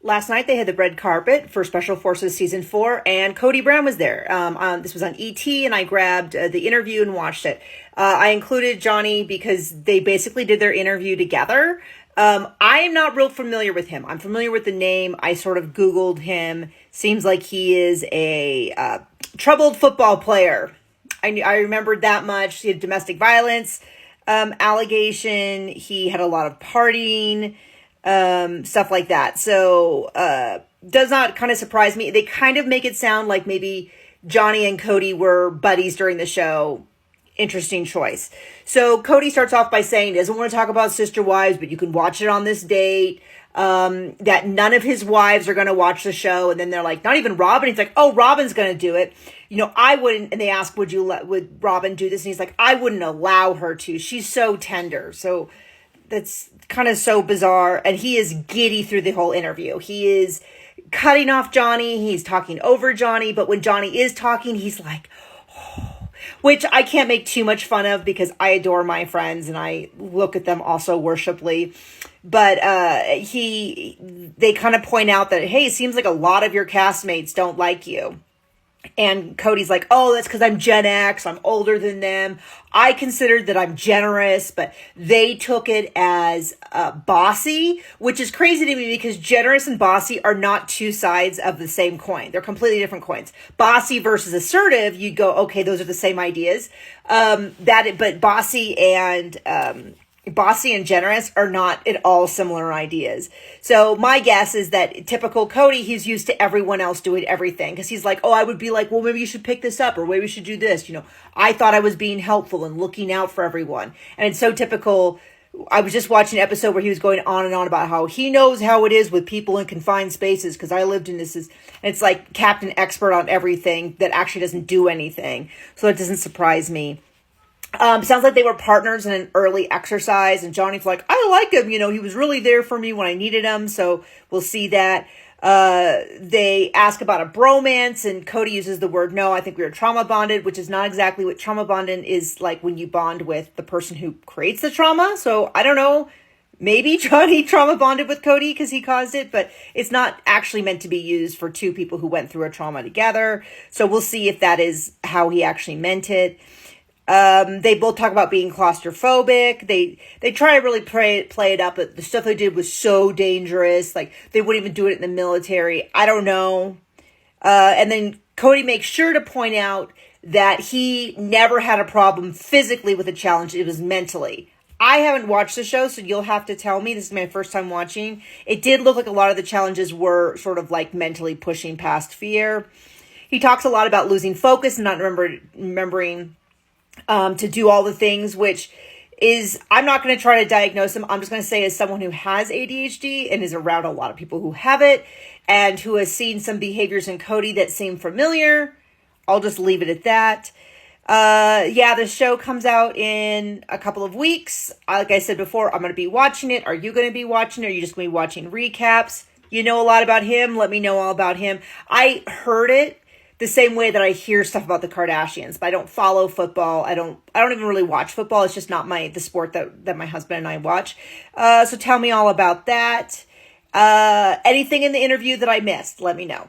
Last night they had the red carpet for Special Forces Season 4, and Kody Brown was there. This was on ET, and I grabbed the interview and watched it. I included Johnny because they basically did their interview together. I am not real familiar with him. I'm familiar with the name. I sort of Googled him. Seems like he is a troubled football player. I remembered that much. He had domestic violence allegation. He had a lot of partying. Stuff like that. So, does not kind of surprise me. They kind of make it sound like maybe Johnny and Kody were buddies during the show. Interesting choice. So Kody starts off by saying he doesn't want to talk about sister wives, but you can watch it on this date. That none of his wives are going to watch the show. And then they're like, not even Robin. He's like, oh, Robin's going to do it. You know, I wouldn't. And they ask, would Robin do this? And he's like, I wouldn't allow her to. She's so tender. So that's kind of so bizarre. And he is giddy through the whole interview. He is cutting off Johnny. He's talking over Johnny. But when Johnny is talking, he's like, oh, which I can't make too much fun of because I adore my friends and I look at them also worshipfully. But they kind of point out that, hey, it seems like a lot of your castmates don't like you. And Kody's like, oh, that's because I'm Gen X. I'm older than them. I considered that I'm generous, but they took it as bossy, which is crazy to me because generous and bossy are not two sides of the same coin. They're completely different coins. Bossy versus assertive, you go, okay, those are the same ideas. But bossy and generous are not at all similar ideas. So my guess is that typical Kody, he's used to everyone else doing everything. Because he's like, oh, I would be like, well, maybe you should pick this up or maybe we should do this. You know, I thought I was being helpful and looking out for everyone. And it's so typical. I was just watching an episode where he was going on and on about how he knows how it is with people in confined spaces because I lived in this. And it's like Captain Expert on everything that actually doesn't do anything. So it doesn't surprise me. Sounds like they were partners in an early exercise, and Johnny's like, I like him. You know, he was really there for me when I needed him. So we'll see that. They ask about a bromance, and Kody uses the word no. I think we are trauma bonded, which is not exactly what trauma bonding is like when you bond with the person who creates the trauma. So I don't know. Maybe Johnny trauma bonded with Kody because he caused it, but it's not actually meant to be used for two people who went through a trauma together. So we'll see if that is how he actually meant it. They both talk about being claustrophobic. They try to really play it up, but the stuff they did was so dangerous. Like they wouldn't even do it in the military. I don't know. And then Kody makes sure to point out that he never had a problem physically with a challenge. It was mentally. I haven't watched the show, so you'll have to tell me. This is my first time watching. It did look like a lot of the challenges were sort of like mentally pushing past fear. He talks a lot about losing focus and not remembering to do all the things, which is, I'm not going to try to diagnose him. I'm just going to say as someone who has ADHD and is around a lot of people who have it and who has seen some behaviors in Kody that seem familiar, I'll just leave it at that. The show comes out in a couple of weeks. Like I said before, I'm going to be watching it. Are you going to be watching it? Or are you just going to be watching recaps? You know a lot about him. Let me know all about him. I heard it the same way that I hear stuff about the Kardashians, but I don't follow football. I don't even really watch football. It's just not the sport that my husband and I watch. So tell me all about that. Anything in the interview that I missed, let me know.